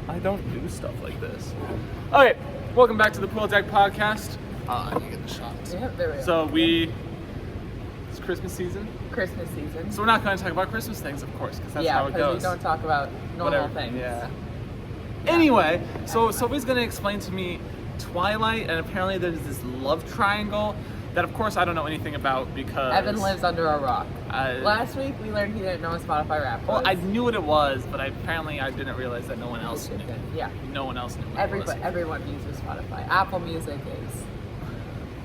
I don't do stuff like this. Okay, welcome back to the Pool Deck Podcast. I need to get the shots. Yep, there we go. So it's Christmas season. Christmas season. So we're not going to talk about Christmas things, of course, because that's how it goes. Yeah, because we don't talk about normal things. Yeah. Anyway, so Sophie's going to explain to me Twilight, and apparently there's this love triangle that, of course, I don't know anything about because... Evan lives under a rock. Last week, we learned he didn't know what Spotify Rap was. Well, I knew what it was, but apparently I didn't realize that no one else knew. Yeah. No one else knew what it was. Everyone uses Spotify. Apple Music is...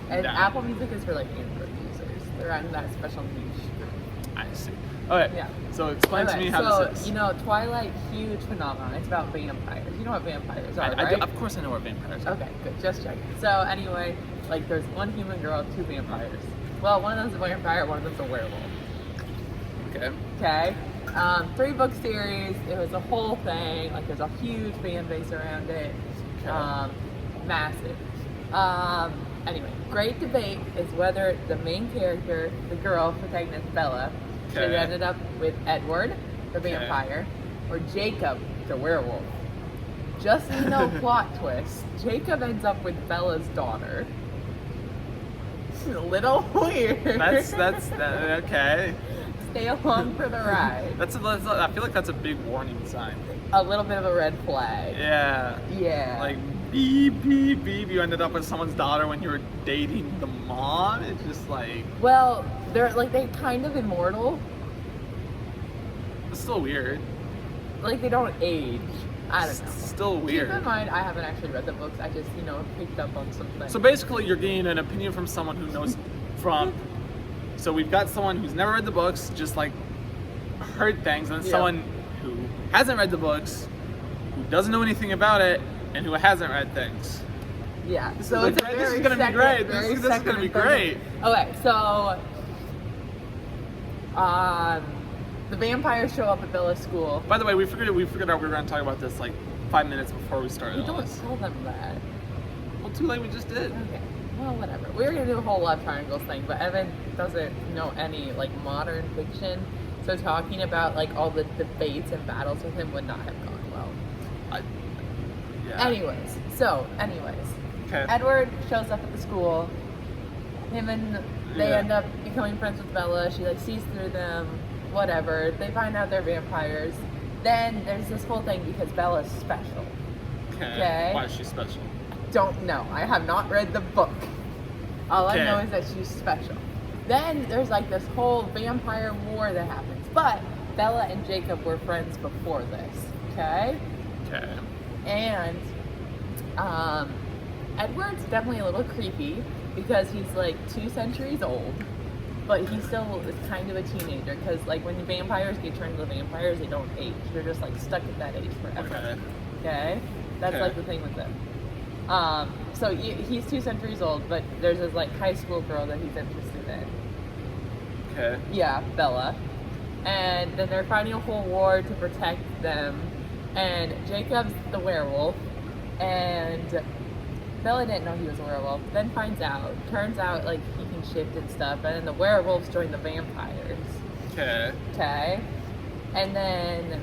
And Apple Music is for, like, Android users. They're on that special niche group. I see. Okay. Yeah. So explain to me how this is. You know, Twilight, huge phenomenon. It's about vampires. You know what vampires are, right? Of course I know what vampires are. Okay, good. Just checking. So anyway, like there's one human girl, two vampires. Well, one of them's a vampire, one of them's a werewolf. Okay. Okay. 3-book series. It was a whole thing. Like there's a huge fan base around it. Okay. Massive. Anyway, great debate is whether the main character, the girl, protagonist Bella, should have ended up with Edward, the vampire, or Jacob, the werewolf. Just no plot twist. Jacob ends up with Bella's daughter. It's a little weird. That's okay. Stay along for the ride. I feel like that's a big warning sign. A little bit of a red flag. Yeah. Yeah. Like beep beep beep. You ended up with someone's daughter when you were dating the mom. It's just like. Well, they're kind of immortal. It's still weird. Like they don't age. I don't know. It's still weird. Keep in mind, I haven't actually read the books. I just, picked up on something. So basically, you're getting an opinion from someone who knows So we've got someone who's never read the books, just like heard things, and someone who hasn't read the books, who doesn't know anything about it, and who hasn't read things. Yeah. This is going to be great. This is going to be great. Okay, so the vampires show up at Bella's school. By the way, we figured out we were going to talk about this like 5 minutes before we started. You don't tell them that. Well, too late. We just did. Okay. Well, whatever. We were gonna do a whole love triangles thing, but Evan doesn't know any like modern fiction, so talking about like all the debates and battles with him would not have gone well. Anyways. Okay. Edward shows up at the school. They end up becoming friends with Bella. She like sees through them. Whatever. They find out they're vampires. Then there's this whole thing because Bella's special. Okay. Why is she special? Don't know. I have not read the book. All I know is that she's special. Then there's like this whole vampire war that happens. But Bella and Jacob were friends before this. Okay? Okay. And Edward's definitely a little creepy because he's like 2 centuries old. But he still is kind of a teenager because like when the vampires get turned into vampires, they don't age. They're just like stuck at that age forever. Okay? That's like the thing with them. So he's 2 centuries old, but there's this like high school girl that he's interested in. Okay. Yeah, Bella. And then they're fighting a whole war to protect them. And Jacob's the werewolf. And Bella didn't know he was a werewolf. Then finds out. Turns out like he can shift and stuff. And then the werewolves join the vampires. Okay. Okay. And then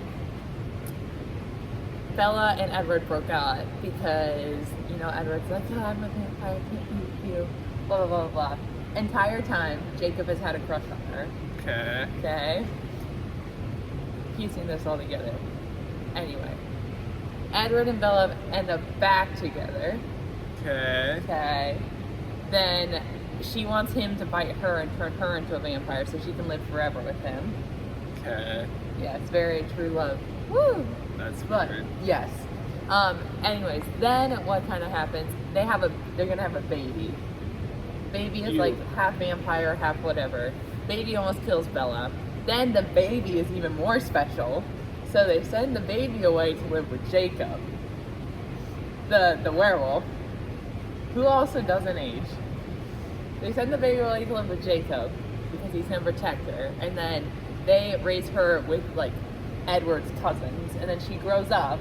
Bella and Edward broke out because, Edward's like, oh, I'm a vampire, I can't beat you, blah, blah, blah, blah. Entire time, Jacob has had a crush on her. Okay. Okay? Piecing this all together. Anyway. Edward and Bella end up back together. Okay. Okay. Then she wants him to bite her and turn her into a vampire so she can live forever with him. Okay. Yeah, it's very true love. Woo! That's weird. Yes. Anyways, then what kind of happens? They're gonna have a baby. Baby is like half vampire, half whatever. Baby almost kills Bella. Then the baby is even more special. So they send the baby away to live with Jacob, the werewolf, who also doesn't age. They send the baby away to live with Jacob because he's gonna protect her, and then they raise her with like Edward's cousins, and then she grows up.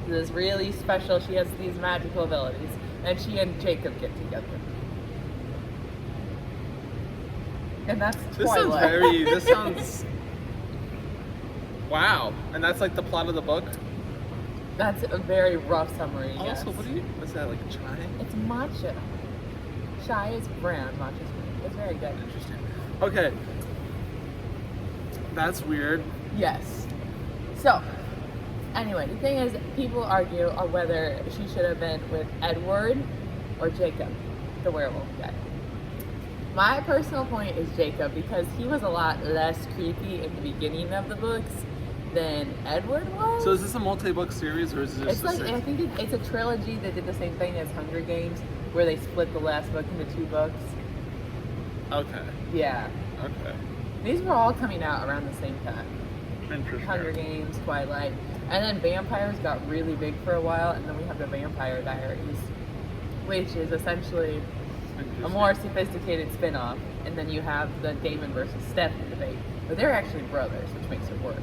This really special. She has these magical abilities, and she and Jacob get together. And that's Twilight. This sounds. Wow. And that's like the plot of the book? That's a very rough summary. Also, yes. what's that, like a chai? It's matcha. Chai is brown, matcha is green. It's very good. Interesting. Okay. That's weird. Yes. So, anyway, the thing is, people argue on whether she should have been with Edward or Jacob, the werewolf guy. My personal point is Jacob, because he was a lot less creepy in the beginning of the books than Edward was. So is this a multi-book series, or is this It's like, I think it's a trilogy that did the same thing as Hunger Games, where they split the last book into 2 books. Okay. Yeah. Okay. These were all coming out around the same time. Interesting. Hunger Games, Twilight, and then vampires got really big for a while, and then we have the Vampire Diaries, which is essentially a more sophisticated spin-off, and then you have the Damon versus Steph debate, but they're actually brothers, which makes it worse.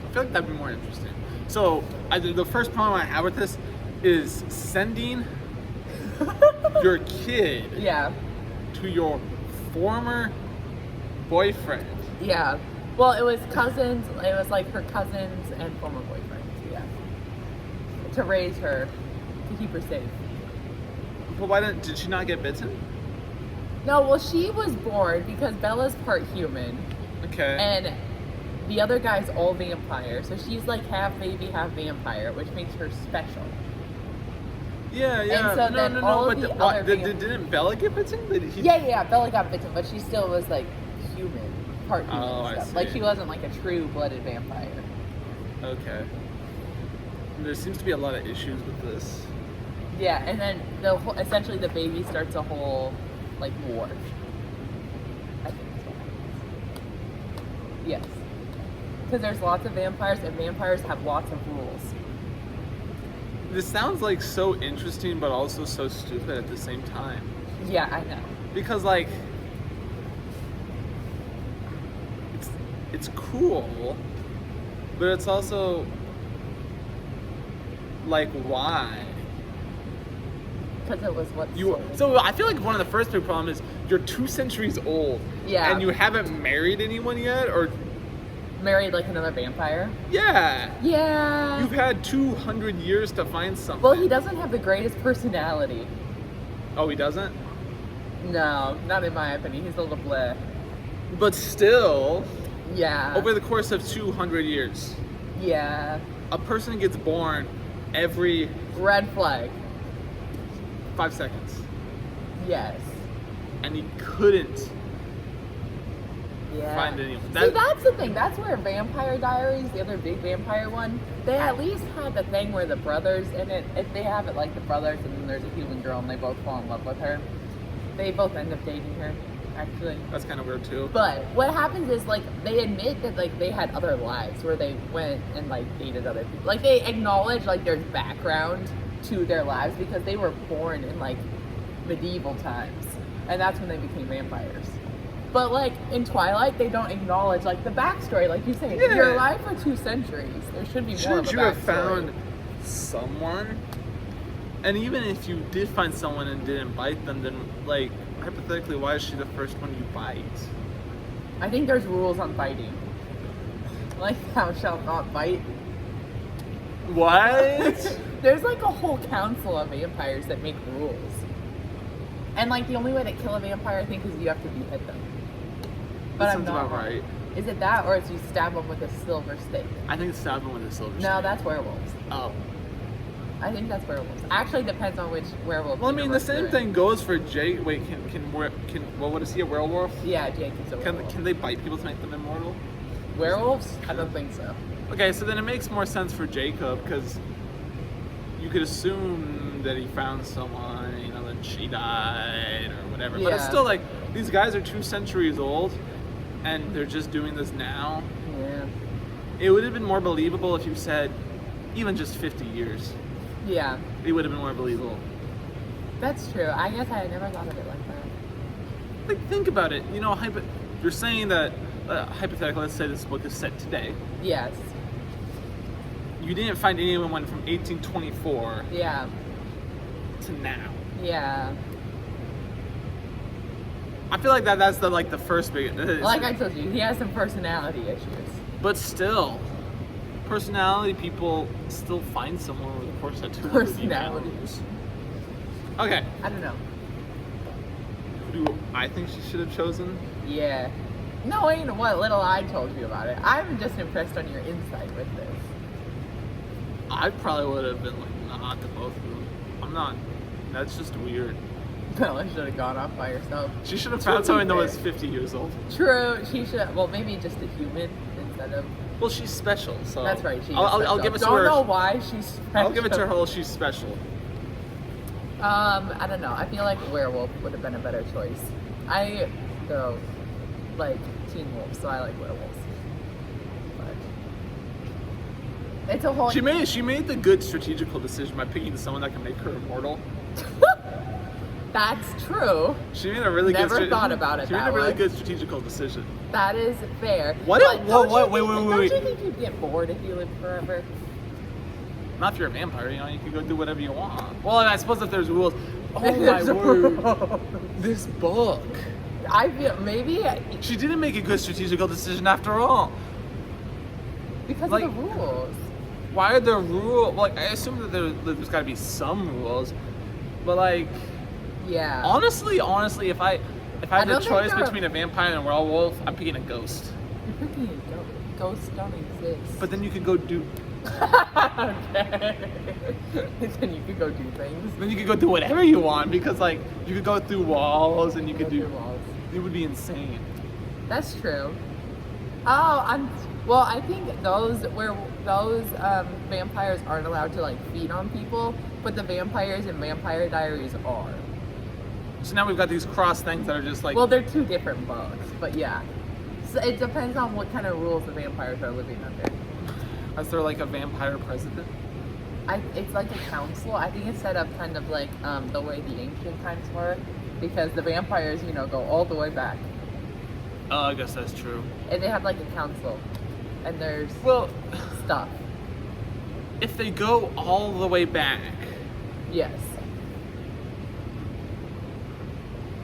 I feel like that'd be more interesting. So, the first problem I have with this is sending your kid Yeah. to your former boyfriend. Yeah. Well, it was cousins. It was like her cousins and former boyfriends. Yeah. To raise her, to keep her safe. But why did she not get bitten? No, well, she was born because Bella's part human, Okay. and the other guy's all vampire. So she's like half baby, half vampire, which makes her special. Yeah, yeah. And so then all of the other didn't Bella get bitten? Yeah, Bella got bitten, but she still was like human, part human Oh, I and stuff. see. Like she wasn't like a true-blooded vampire. Okay. There seems to be a lot of issues with this. Yeah, and then essentially the baby starts a whole like war. I think that's what happens. Yes, because there's lots of vampires, and vampires have lots of rules. This sounds like so interesting, but also so stupid at the same time. Yeah, I know. Because like, it's cool, but it's also like, why? Because it was what. So I feel like one of the first big problems is you're 2 centuries old. Yeah. And you haven't married anyone yet, or married like another vampire. yeah. Yeah. You've had 200 years to find something. Well, he doesn't have the greatest personality. Oh, he doesn't? No, not in my opinion. He's a little bleh. But still, Yeah. over the course of 200 years, Yeah. a person gets born every Red flag. 5 seconds. Yes. And he couldn't Yeah. find anyone. See, that's the thing. That's where Vampire Diaries, the other big vampire one, they at least had the thing where the brothers in it, if they have it like the brothers and then there's a human girl and they both fall in love with her, they both end up dating her, actually. That's kind of weird too. But what happens is, like, they admit that, like, they had other lives where they went and, like, dated other people. Like, they acknowledge, like, there's background to their lives because they were born in, like, medieval times. And that's when they became vampires. But, like, in Twilight, they don't acknowledge, like, the backstory. Like you say, Yeah. you're alive for 2 centuries. There should be more of a Shouldn't you have backstory. found someone? And even if you did find someone and didn't bite them, then, like, hypothetically, why is she the first one you bite? I think there's rules on biting. Like, thou shalt not bite. What? There's like a whole council of vampires that make rules. And like the only way to kill a vampire, I think, is you have to behead them. But That I'm sounds not about right. Is it that, or is you stab them with a silver stake? I think it's stabbing with a silver No, stake. that's werewolves. Oh. I think that's werewolves. Actually, depends on which werewolf. Well, I mean, the universe same you're in. thing goes for Jake. Wait, well, what is he, a werewolf? Yeah, Jake is a werewolf. Can they bite people to make them immortal? Werewolves? I don't think so. Okay, so then it makes more sense for Jacob, because you could assume that he found someone, you know, then she died or whatever. But it's Yeah. still like, these guys are 2 centuries old, and they're just doing this now. Yeah. It would have been more believable if you said, even just 50 years. Yeah, It would have been more believable. that's true. I guess I never thought of it like that. Like, think about it. You know, you're saying that, hypothetically, let's say this book is set today. Yes. You didn't find anyone from 1824 Yeah. to now. Yeah. I feel like that's the first big. Like I told you, he has some personality issues. But still, personality people still find someone over the course of 2 Personality. hours. Okay. I don't know. Who do I think she should have chosen? Yeah. No, ain't what little I told you about it. I'm just impressed on your insight with this. I probably would have been like, nah, to both of them. I'm not. That's just weird. Bella should have gone off by herself. She should have found someone that was 50 years old. True. She should. Well, maybe just a human instead of. Well, she's special, so. That's right. I'll give it to her. Don't know why she's special. I'll give it to her. Well, she's special. I don't know. I feel like werewolf would have been a better choice. I go like teen wolf, so I like werewolves. But it's a whole. She made the good strategical decision by picking someone that can make her immortal. That's true. She made a really Never thought about it She made that a really way. good strategical decision. That is fair. What? But What? don't Wait. you think you'd get bored if you lived forever? Not if you're a vampire, you know, you can go do whatever you want. Well, I suppose if there's rules. Oh my There's word! rules. This book. I feel maybe She didn't make a good strategical decision after all. because Like- of the rules. Why are there rules? Like, I assume that there's got to be some rules, but like, Yeah. honestly, if I had the don't think choice there are- between a vampire and a werewolf, I'm picking a ghost. You're picking ghosts don't exist. But then you could go do. Okay. Then you could go do things. Then you could go do whatever you want because like you could go through walls and you could Go do. through walls. It would be insane. That's true. Oh, well, I think those vampires aren't allowed to like feed on people, but the vampires in Vampire Diaries are. So now we've got these cross things that are just like. Well, they're two different books, but yeah. So it depends on what kind of rules the vampires are living under. Is there like a vampire president? It's like a council. I think it's set up kind of like the way the ancient times were, because the vampires, go all the way back, Oh, I guess that's true. and they have like a council, and there's Well, stuff. if they go all the way back, Yes.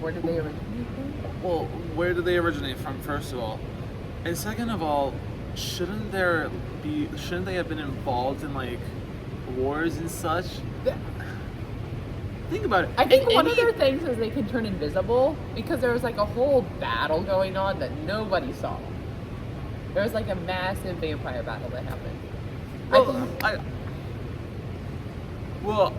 Where did they originate from? well, where do they originate from, first of all? And second of all, shouldn't they have been involved in like wars and such? Think about it. I think one of Any- their things is they can turn invisible because there was like a whole battle going on that nobody saw. There was like a massive vampire battle that happened. Well,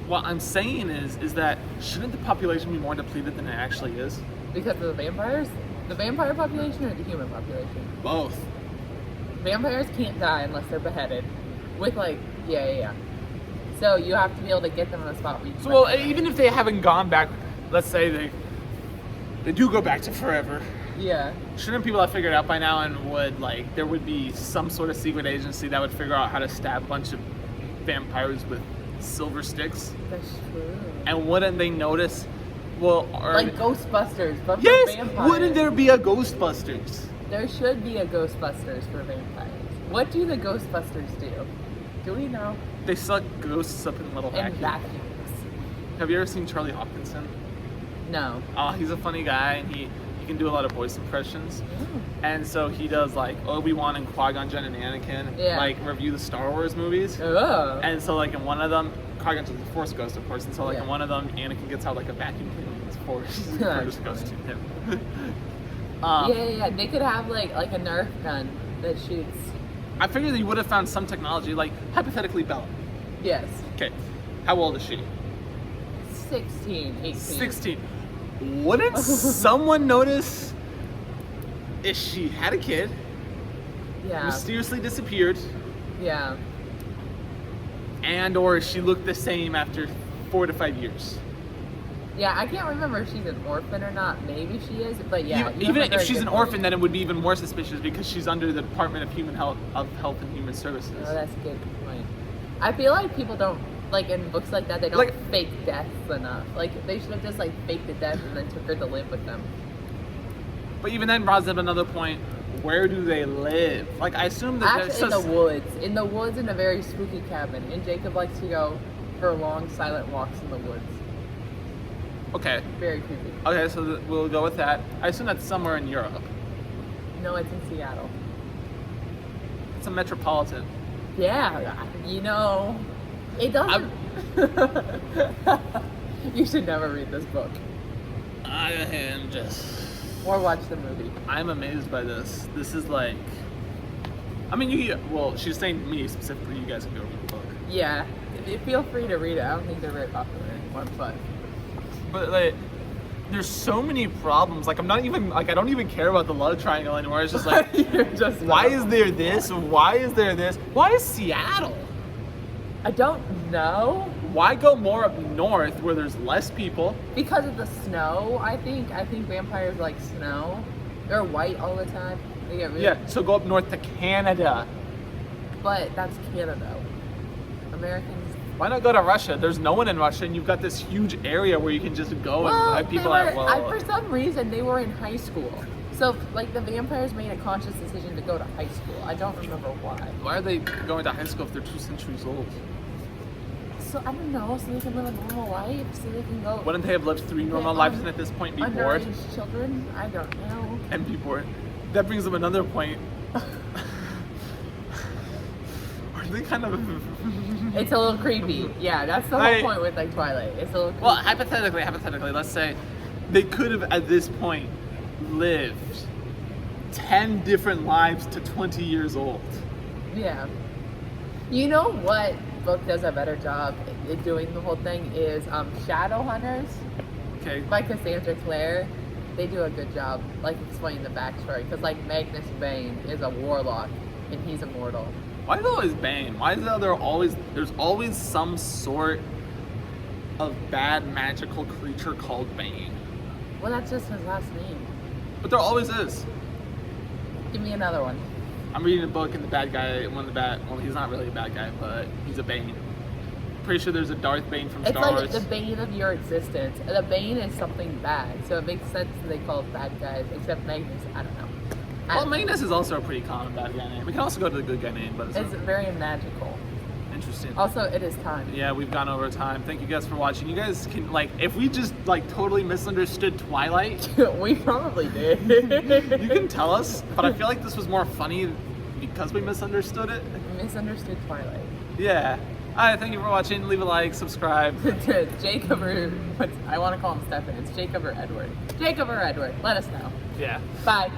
what I'm saying is that shouldn't the population be more depleted than it actually is? Because of the vampires? The vampire population or the human population? Both. Vampires can't die unless they're beheaded. With like, yeah. So you have to be able to get them on the spot where you can So, well, behead them. even if they haven't gone back, let's say they do go back to forever. Yeah. Shouldn't people have figured out by now and there would be some sort of secret agency that would figure out how to stab a bunch of vampires with silver sticks? That's true. And wouldn't they notice? Well, Like Ghostbusters, but for yes, vampires. wouldn't there be a Ghostbusters? There should be a Ghostbusters for vampires. What do the Ghostbusters do? Do we know? They suck ghosts up in little And vacuums. vacuums. Have you ever seen Charlie Hopkinson? No. Oh, he's a funny guy, and he can do a lot of voice impressions. And so he does like Obi-Wan and Qui-Gon Jinn and Anakin, Yeah. like review the Star Wars movies. Oh. And so like in one of them, Qui-Gon Jinn's a Force ghost, of course. And so like Yeah. in one of them, Anakin gets out like a vacuum cleaner with his Force. That's Force goes to him. Yeah. They could have like a Nerf gun that shoots. I figured that you would have found some technology, like hypothetically Bella. Yes. Okay, how old is she? 16, 18. 16. Wouldn't someone notice if she had a kid, Yeah. mysteriously disappeared, Yeah. and or she looked the same after 4 to 5 years? Yeah, I can't remember if she's an orphan or not. Maybe she is, but yeah. you have Even a if very she's good an point. orphan, then it would be even more suspicious because she's under the Department of Health and Human Services. Oh, that's a good point. I feel like people don't, like in books like that, they don't Like- fake deaths enough. Like, they should have just like faked the death and then took her to live with them. But even then, brought up another point. Where do they live? Like, I assume that Actually, in the woods. In the woods in a very spooky cabin. And Jacob likes to go for long, silent walks in the woods. Okay. Very creepy. Okay, so we'll go with that. I assume that's somewhere in Europe. No, it's in Seattle. It's a metropolitan. Yeah, it doesn't. You should never read this book I am just. or watch the movie. I'm amazed by this. This is like. I mean, well, she's saying me specifically. You guys can go read the book. Yeah, feel free to read it. I don't think they're very popular anymore, But like, there's so many problems. Like, I don't even care about the love triangle anymore. It's just like, You're just why is there this? Why is there this? Why is Seattle? I don't know. Why go more up north where there's less people? Because of the snow, I think vampires like snow. They're white all the time. They get really... Yeah, so go up north to Canada. But that's Canada. Americans. Why not go to Russia? There's no one in Russia, and you've got this huge area where you can just go and have people for some reason, they were in high school. So, like, the vampires made a conscious decision to go to high school. I don't remember why. Why are they going to high school if they're 2 centuries old? So, I don't know, so they can live a normal life, so they can go... Wouldn't they have lived 3 normal lives and at this point be bored? Underage children? I don't know. And be bored. That brings up another point. Are they kind of... It's a little creepy. Yeah, that's the whole point with, like, Twilight. It's a little creepy. Well, hypothetically, let's say they could have, at this point, lived 10 different lives to 20 years old. Yeah. You know what book does a better job at doing the whole thing is Shadowhunters Okay. by Cassandra Clare. They do a good job, like, explaining the backstory. Because, like, Magnus Bane is a warlock, and he's immortal. Why is it always Bane? Why is there's always some sort of bad magical creature called Bane? Well, that's just his last name. But there always is. Give me another one. I'm reading a book and the bad guy, well, he's not really a bad guy, but he's a Bane. Pretty sure there's a Darth Bane from It's Star like Wars. the bane of your existence. The bane is something bad, so it makes sense that they call it bad guys, except Magnus, I don't know. Well, Magnus is also a pretty common bad guy name. We can also go to the good guy name, but It's very magical. interesting. Also, it is time. Yeah, we've gone over time. Thank you guys for watching. You guys can, like, if we just, like, totally misunderstood Twilight, We probably did. you can tell us, but I feel like this was more funny because we misunderstood it. Misunderstood Twilight. Yeah. Alright, thank you for watching. Leave a like, subscribe. Jacob or, I want to call him Stefan. It's Jacob or Edward. Jacob or Edward. Let us know. Yeah. Bye.